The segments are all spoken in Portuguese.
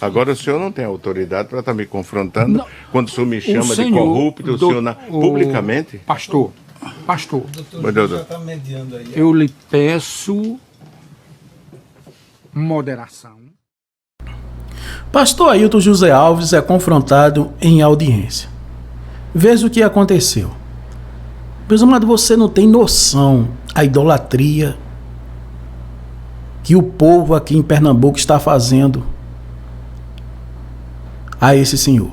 Agora o senhor não tem autoridade para estar me confrontando não, quando o senhor me chama de corrupto, publicamente? Pastor, Doutor, já está mediando aí. eu lhe peço moderação. Pastor Ailton José Alves é confrontado em audiência. Veja o que aconteceu. Meus amados, você não tem noção a idolatria que o povo aqui em Pernambuco está fazendo a esse senhor.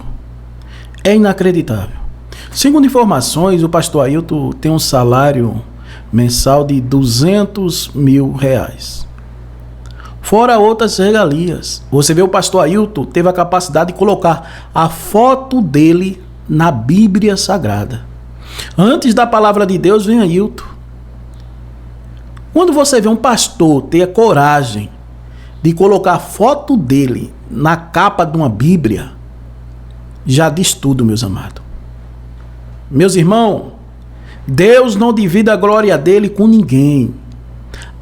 É inacreditável. Segundo informações, o pastor Ailton tem um salário mensal de R$200 mil. Fora outras regalias. Você vê, o pastor Ailton teve a capacidade de colocar a foto dele na Bíblia Sagrada. Antes da palavra de Deus vem Ailton. Quando você vê um pastor ter a coragem de colocar a foto dele na capa de uma Bíblia, já diz tudo, meus amados. Meus irmãos, Deus não divide a glória dele com ninguém.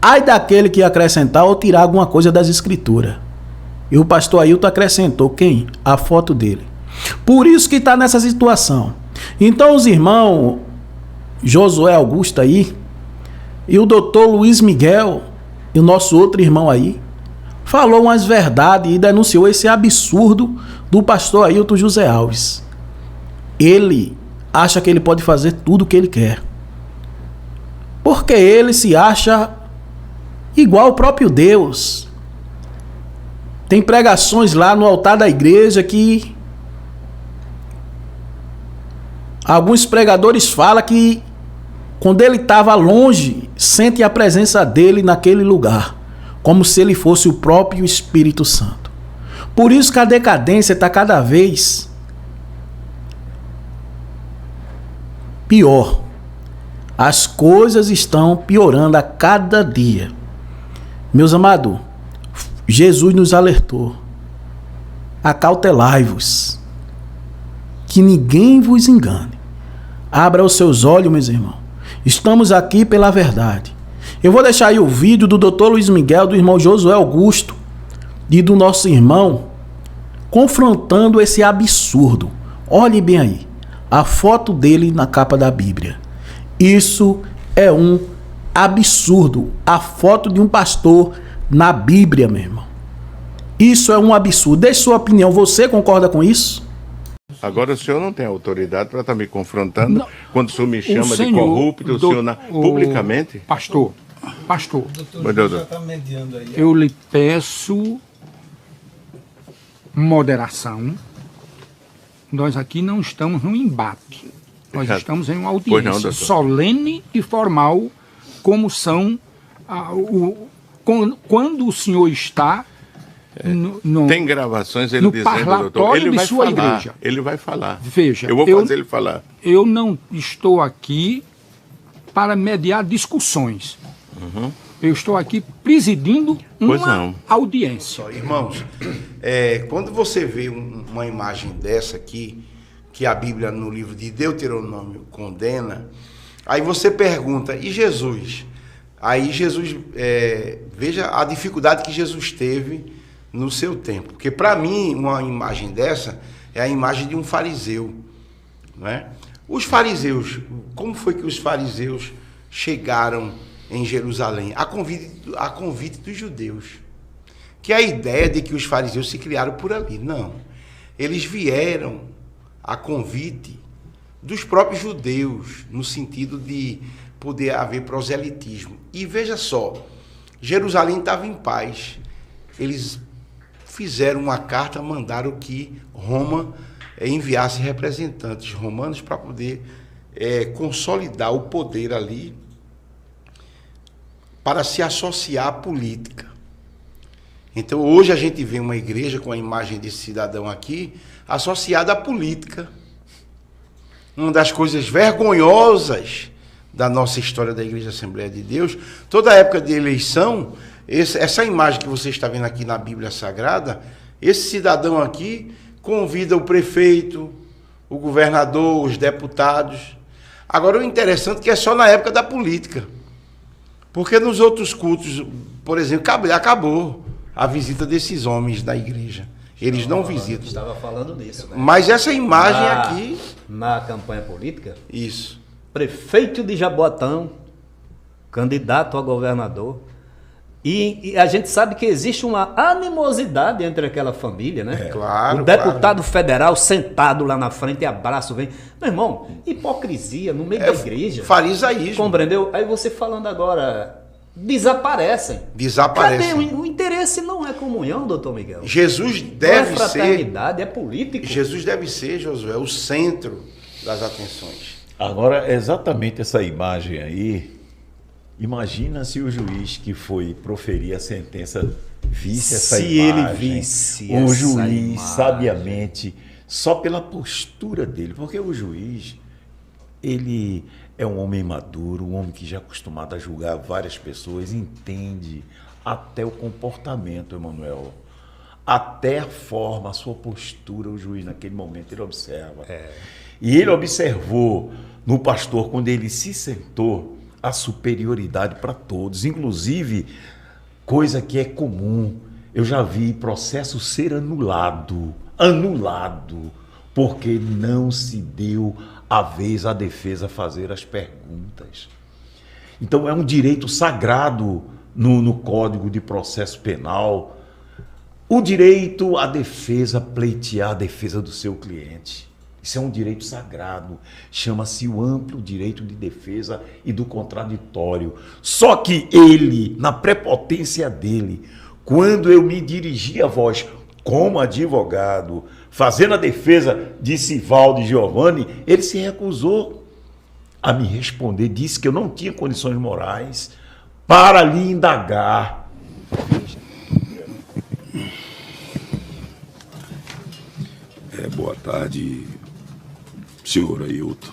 Ai daquele que acrescentar ou tirar alguma coisa das escrituras. E o pastor Ailton acrescentou quem? A foto dele. Por isso que está nessa situação. Então os irmãos Josué Augusto aí, e o doutor Luiz Miguel, e o nosso outro irmão aí, falou umas verdades e denunciou esse absurdo do pastor Ailton José Alves. Ele acha que ele pode fazer tudo o que ele quer. Porque ele se acha igual ao próprio Deus. Tem pregações lá no altar da igreja que alguns pregadores falam que quando ele estava longe, sente a presença dele naquele lugar, como se ele fosse o próprio Espírito Santo. Por isso que a decadência está cada vez pior. As coisas estão piorando a cada dia. Meus amados, Jesus nos alertou: acautelai-vos, que ninguém vos engane. Abra os seus olhos, meus irmãos. Estamos aqui pela verdade. Eu vou deixar aí o vídeo do Dr. Luiz Miguel, do irmão Josué Augusto e do nosso irmão confrontando esse absurdo. Olhe bem aí, a foto dele na capa da Bíblia. Isso é um absurdo. A foto de um pastor na Bíblia, meu irmão. Isso é um absurdo. Deixe sua opinião. Você concorda com isso? Agora o senhor não tem autoridade para estar me confrontando quando o senhor me chama de senhor, corrupto, publicamente? Pastor, Doutor, já está mediando aí. eu lhe peço moderação. Nós aqui não estamos num embate. Nós estamos em uma audiência solene e formal, como são quando o senhor está tem gravações ele no dizendo, parlatório doutor, ele de vai sua falar, igreja. ele vai falar. Veja, eu vou fazer ele falar. Eu não estou aqui para mediar discussões. Eu estou aqui presidindo uma audiência. Irmãos, quando você vê uma imagem dessa aqui, que a Bíblia no livro de Deuteronômio condena, aí você pergunta, e Jesus? Aí Jesus, veja a dificuldade que Jesus teve no seu tempo. Porque para mim, uma imagem dessa é a imagem de um fariseu, né? Os fariseus, como foi que os fariseus chegaram em Jerusalém? A convite dos judeus. Que é a ideia de que os fariseus se criaram por ali. Não. Eles vieram a convite dos próprios judeus, no sentido de poder haver proselitismo. E veja só, Jerusalém estava em paz. Eles fizeram uma carta, mandaram que Roma enviasse representantes romanos para poder consolidar o poder ali, para se associar à política. Então hoje a gente vê uma igreja com a imagem desse cidadão aqui associada à política. Uma das coisas vergonhosas da nossa história da Igreja Assembleia de Deus, toda a época de eleição, essa imagem que você está vendo aqui na Bíblia Sagrada, esse cidadão aqui convida o prefeito, o governador, os deputados. Agora o interessante é que é só na época da política. Porque nos outros cultos, por exemplo, acabou a visita desses homens da igreja. Eles não visitam. Estava falando nisso, né? Mas essa imagem aqui... Na campanha política, Isso. prefeito de Jaboatão, candidato a governador, e a gente sabe que existe uma animosidade entre aquela família, né? Claro, o deputado federal sentado lá na frente, abraço, vem. Meu irmão, hipocrisia no meio da igreja. Farisaísmo. Compreendeu? Aí você falando agora, desaparecem. Desaparecem. Cadê? O interesse não é comunhão, doutor Miguel. Jesus Não é deve ser... fraternidade, é político. Jesus deve ser, Josué, o centro das atenções. Agora, exatamente essa imagem aí, imagina se o juiz que foi proferir a sentença visse essa Se imagem. ele visse o essa juiz, imagem. sabiamente, só pela postura dele, porque o juiz, ele é um homem maduro, um homem que já é acostumado a julgar várias pessoas, entende até o comportamento, Emanuel. Até a forma, a sua postura, o juiz naquele momento, ele observa. E ele observou no pastor, quando ele se sentou, a superioridade para todos, inclusive coisa que é comum. Eu já vi processo ser anulado, porque não se deu a vez à defesa fazer as perguntas. Então é um direito sagrado no Código de Processo Penal, o direito à defesa, pleitear a defesa do seu cliente. Isso é um direito sagrado, chama-se o amplo direito de defesa e do contraditório. Só que ele, na prepotência dele, quando eu me dirigi a vós como advogado, fazendo a defesa de Sivaldo e Giovanni, ele se recusou a me responder, disse que eu não tinha condições morais para lhe indagar. Boa tarde, senhor Ailton.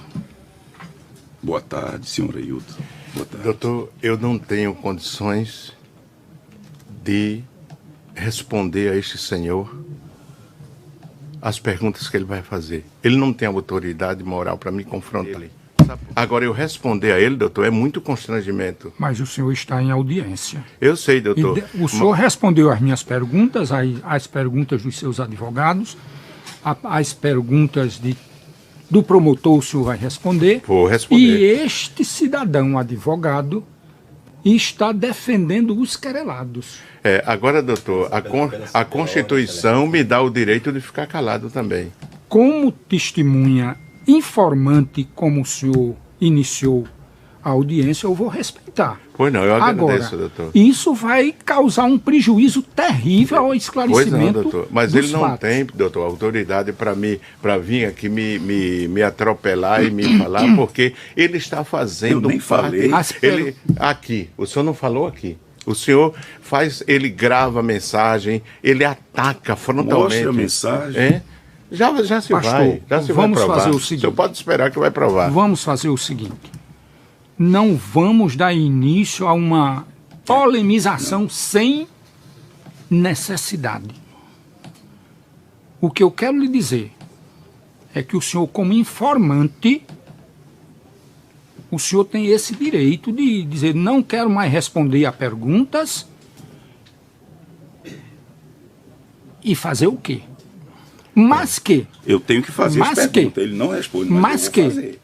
Boa tarde, senhor Ailton. Boa tarde. Doutor, eu não tenho condições de responder a este senhor as perguntas que ele vai fazer. Ele não tem autoridade moral para me confrontar. Agora, eu responder a ele, doutor, é muito constrangimento. Mas o senhor está em audiência. Eu sei, doutor. O senhor respondeu às minhas perguntas, às perguntas dos seus advogados, às perguntas do promotor, o senhor vai responder. Vou responder. E este cidadão advogado está defendendo os querelados. Agora, doutor, a Constituição me dá o direito de ficar calado também. Como testemunha informante, como o senhor iniciou a audiência, eu vou respeitar. Pois não, eu agradeço, agora, doutor. Isso vai causar um prejuízo terrível ao esclarecimento. Pois não, doutor. Mas dos ele não fatos. tem, doutor, autoridade para vir aqui me atropelar e me falar, porque ele está fazendo Eu nem falei. Aqui, o senhor não falou aqui. O senhor ele grava a mensagem, ele ataca frontalmente. Mostra a mensagem. Já se Pastor, vai. Já se vamos vai provar. fazer o seguinte. O senhor pode esperar que vai provar. Vamos fazer o seguinte. Não vamos dar início a uma polemização sem necessidade. O que eu quero lhe dizer é que o senhor, como informante, o senhor tem esse direito de dizer: não quero mais responder a perguntas e fazer o quê? Mas que... Eu tenho que fazer as perguntas. Ele não responde, mas eu vou fazer.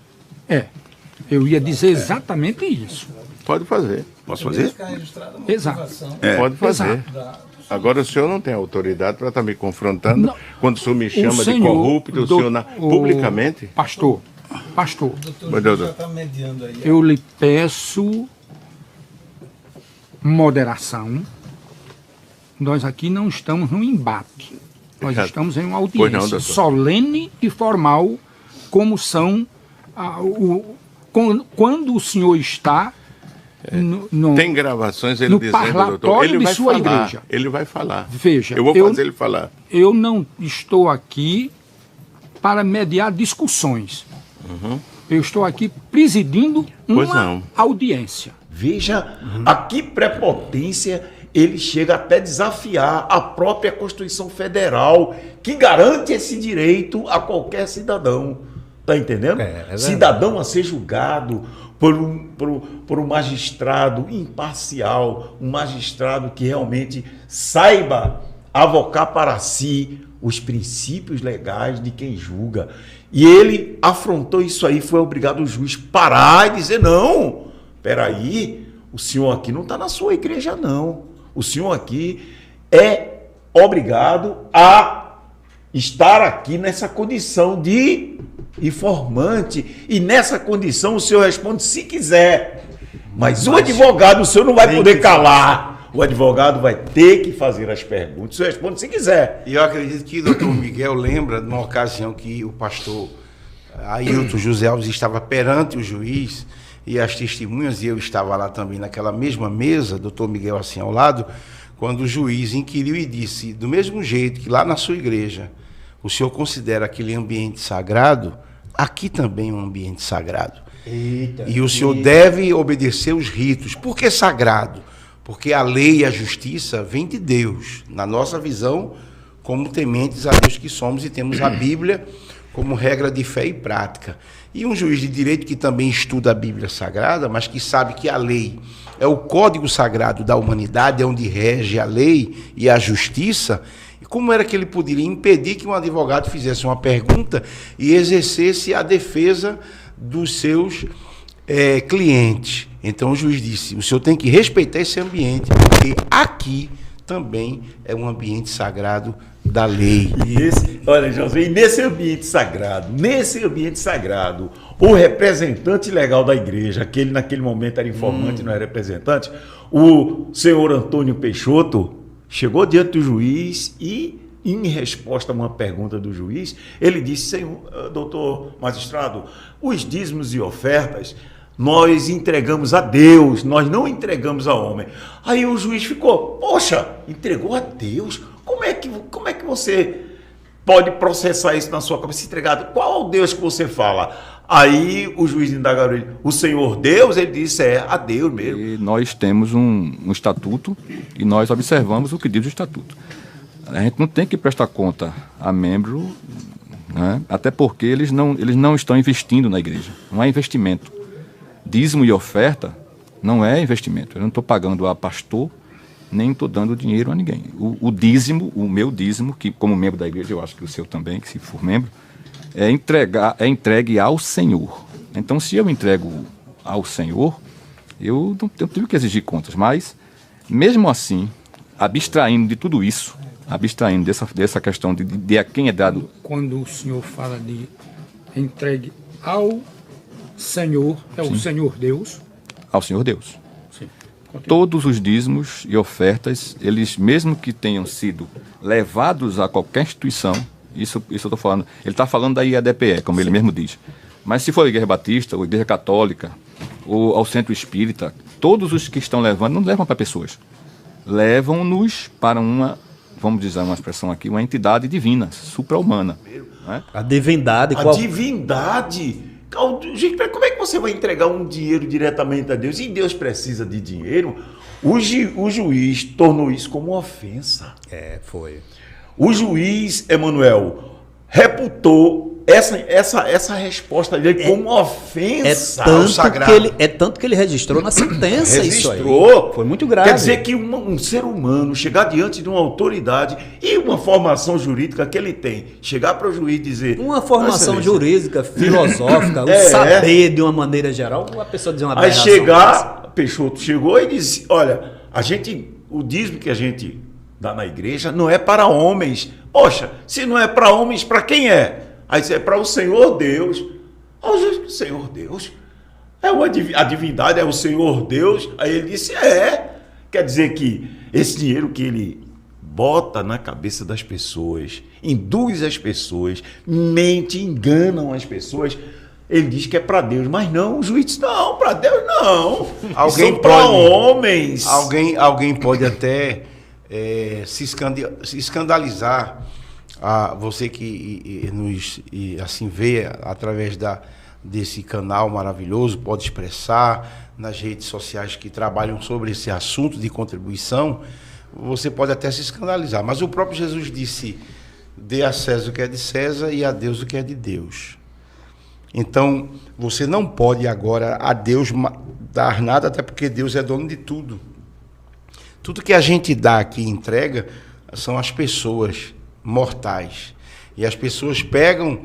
Eu ia dizer exatamente isso. Pode fazer. Posso fazer? Exato. Pode fazer. Agora o senhor não tem autoridade para estar me confrontando quando o senhor me chama de corrupto, publicamente? Pastor, Doutor, já está mediando aí. eu lhe peço moderação. Nós aqui não estamos num embate. Nós estamos em uma audiência solene e formal, como são quando o senhor está tem gravações ele no dizendo, parlatório doutor, ele de vai sua falar, igreja. ele vai falar. Veja, eu vou fazer ele falar. Eu não estou aqui para mediar discussões. Eu estou aqui presidindo uma audiência. Veja a que prepotência ele chega até desafiar a própria Constituição Federal, que garante esse direito a qualquer cidadão. Está entendendo? Cidadão a ser julgado por um magistrado imparcial, um magistrado que realmente saiba avocar para si os princípios legais de quem julga. E ele afrontou isso aí, foi obrigado o juiz parar e dizer, não, peraí, o senhor aqui não está na sua igreja, não. O senhor aqui é obrigado a estar aqui nessa condição de informante, e nessa condição o senhor responde se quiser. Mas o advogado, o senhor não vai poder calar. O advogado vai ter que fazer as perguntas. O senhor responde se quiser. E eu acredito que o doutor Miguel lembra de uma ocasião que o pastor Ailton José Alves estava perante o juiz, e as testemunhas, e eu estava lá também naquela mesma mesa, doutor Miguel assim ao lado, quando o juiz inquiriu e disse, do mesmo jeito que lá na sua igreja o senhor considera aquele ambiente sagrado, aqui também é um ambiente sagrado. Eita, e o senhor deve obedecer os ritos. Por que sagrado? Porque a lei e a justiça vêm de Deus, na nossa visão, como tementes a Deus que somos, e temos a Bíblia como regra de fé e prática. E um juiz de direito que também estuda a Bíblia Sagrada, mas que sabe que a lei é o código sagrado da humanidade, é onde rege a lei e a justiça, e como era que ele poderia impedir que um advogado fizesse uma pergunta e exercesse a defesa dos seus clientes? Então o juiz disse, o senhor tem que respeitar esse ambiente, porque aqui também é um ambiente sagrado da lei. Olha, José, e nesse ambiente sagrado, o representante legal da igreja, que ele naquele momento era informante, não era representante, o senhor Antônio Peixoto, chegou diante do juiz e, em resposta a uma pergunta do juiz, ele disse, senhor, doutor magistrado, os dízimos e ofertas nós entregamos a Deus, nós não entregamos ao homem. Aí o juiz ficou, poxa, entregou a Deus? Como é que você pode processar isso na sua cabeça? Entregado? Qual é o Deus que você fala? Aí o juiz indagou ele, o Senhor Deus? Ele disse, a Deus mesmo. E nós temos um estatuto e nós observamos o que diz o estatuto. A gente não tem que prestar conta a membro, né? Até porque eles não estão investindo na igreja, não é investimento. Dízimo e oferta não é investimento. Eu não estou pagando a pastor, nem estou dando dinheiro a ninguém. O dízimo, o meu dízimo, que como membro da igreja, eu acho que o seu também, que se for membro, é entregue ao Senhor. Então, se eu entrego ao Senhor, eu não tenho que exigir contas. Mas, mesmo assim, abstraindo de tudo isso, abstraindo dessa questão de a quem é dado... Quando o senhor fala de entregue ao Senhor, é Sim. o Senhor Deus? Ao Senhor Deus. Sim. Todos os dízimos e ofertas, eles mesmo que tenham sido levados a qualquer instituição, isso eu estou falando, ele está falando da IADPE, como Sim. ele mesmo diz. Mas se for a Igreja Batista, ou a Igreja Católica, ou ao Centro Espírita, todos os que estão levando, não levam para pessoas. Levam-nos para uma, vamos dizer uma expressão aqui, uma entidade divina, supra-humana. Né? A divindade. A divindade... Gente, como é que você vai entregar um dinheiro diretamente a Deus? E Deus precisa de dinheiro? O juiz tornou isso como ofensa. Foi. O juiz, Emanuel, reputou essa resposta dele como ofensa ao sagrado. Tanto que ele registrou na sentença isso aí. Foi muito grave. Quer dizer que um ser humano chegar diante de uma autoridade e uma formação jurídica que ele tem, chegar para o juiz e dizer... Uma formação jurídica, filosófica, o saber de uma maneira geral, a pessoa dizer uma aberração. Aí Peixoto chegou e disse, olha, o dízimo que a gente dá na igreja não é para homens. Poxa, se não é para homens, para quem é? Aí é para o Senhor Deus. O Senhor Deus? A divindade é o Senhor Deus? Aí ele disse, Quer dizer que esse dinheiro que ele bota na cabeça das pessoas, induz as pessoas, mente, enganam as pessoas, ele diz que é para Deus, mas não, o juiz diz, não, para Deus não. Alguém para homens. Alguém pode até se escandalizar. Você que nos assim vê através desse canal maravilhoso, pode expressar nas redes sociais que trabalham sobre esse assunto de contribuição, você pode até se escandalizar. Mas o próprio Jesus disse, dê a César o que é de César e a Deus o que é de Deus. Então, você não pode agora a Deus dar nada, até porque Deus é dono de tudo. Tudo que a gente dá aqui e entrega, são as pessoas mortais. E as pessoas pegam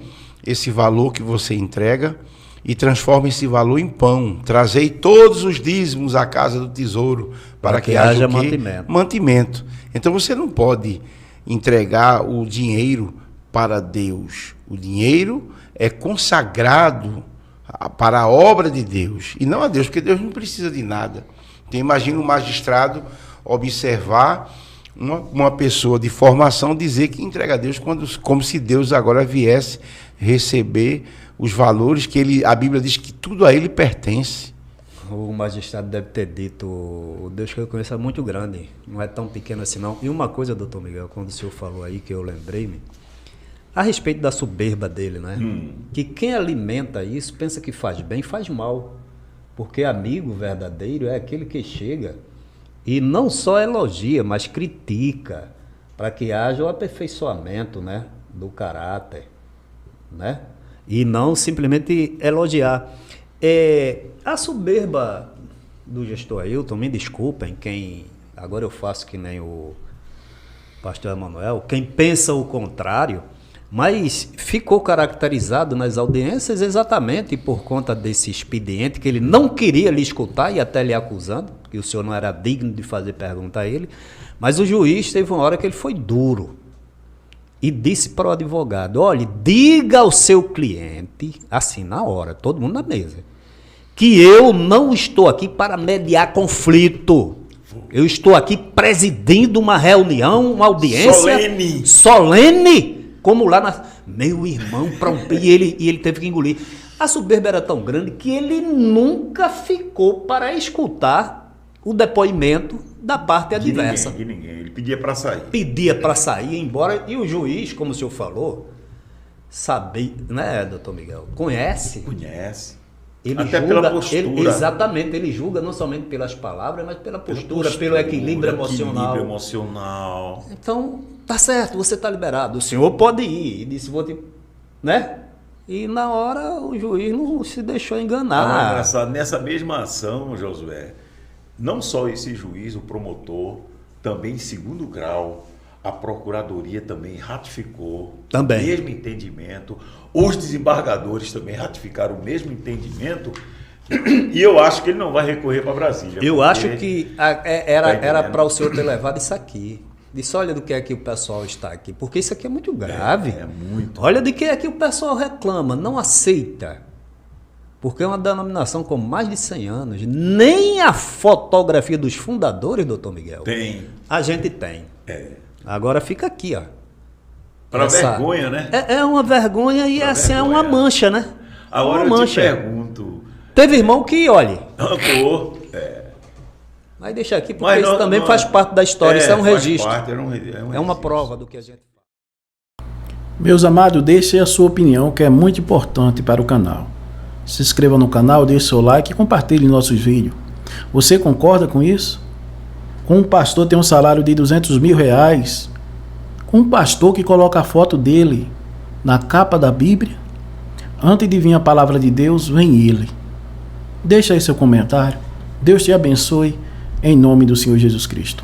esse valor que você entrega e transformam esse valor em pão. Trazei todos os dízimos à casa do tesouro para que haja mantimento. Mantimento. Então você não pode entregar o dinheiro para Deus. O dinheiro é consagrado para a obra de Deus e não a Deus, porque Deus não precisa de nada. Então imagina um magistrado observar uma pessoa de formação dizer que entrega a Deus como se Deus agora viesse receber os valores que a Bíblia diz que tudo a ele pertence. O magistrado deve ter dito, o Deus que eu conheço é muito grande, não é tão pequeno assim não. E uma coisa, doutor Miguel, quando o senhor falou aí, que eu lembrei-me, a respeito da soberba dele, né? Que quem alimenta isso pensa que faz bem, faz mal. Porque amigo verdadeiro é aquele que chega e não só elogia, mas critica, para que haja o aperfeiçoamento, né, do caráter, né? E não simplesmente elogiar. A soberba do gestor Ailton, me desculpem, agora eu faço que nem o pastor Emanuel, quem pensa o contrário, mas ficou caracterizado nas audiências exatamente por conta desse expediente que ele não queria lhe escutar e até lhe acusando, que o senhor não era digno de fazer pergunta a ele, mas o juiz teve uma hora que ele foi duro e disse para o advogado, olha, diga ao seu cliente, assim na hora, todo mundo na mesa, que eu não estou aqui para mediar conflito, eu estou aqui presidindo uma reunião, uma audiência solene, como lá meu irmão, e ele teve que engolir. A soberba era tão grande que ele nunca ficou para escutar o depoimento da parte adversa. De ninguém. Ele pedia para sair. Pedia para sair, embora. E o juiz, como o senhor falou, sabia, né, doutor Miguel? Conhece. Ele até julga, pela postura. Exatamente, ele julga não somente pelas palavras, mas pela postura, pelo equilíbrio emocional. Então, tá certo, você está liberado. O senhor pode ir. E disse, né? E na hora o juiz não se deixou enganar. Engraçado, nessa mesma ação, Josué, não só esse juiz, o promotor, também em segundo grau, a procuradoria também ratificou o mesmo entendimento, os desembargadores também ratificaram o mesmo entendimento, e eu acho que ele não vai recorrer para Brasília. Eu acho que era para o senhor ter levado isso aqui. Disse, olha do que é que o pessoal está aqui, porque isso aqui é muito grave. É muito. Olha de que é que o pessoal reclama, não aceita. Porque é uma denominação com mais de 100 anos. Nem a fotografia dos fundadores, doutor Miguel, tem. A gente tem. Agora fica aqui, ó. Para vergonha, né? É uma vergonha e assim é uma mancha, né? Agora uma mancha. Eu te pergunto. Teve irmão que, olhe. Mas deixa aqui, porque isso também faz parte da história, isso é um registro. É uma prova do que a gente faz. Meus amados, deixe a sua opinião, que é muito importante para o canal. Se inscreva no canal, deixe seu like e compartilhe nossos vídeos. Você concorda com isso? Com um pastor tem um salário de R$200 mil, com um pastor que coloca a foto dele na capa da Bíblia, antes de vir a palavra de Deus, vem ele. Deixa aí seu comentário. Deus te abençoe, em nome do Senhor Jesus Cristo.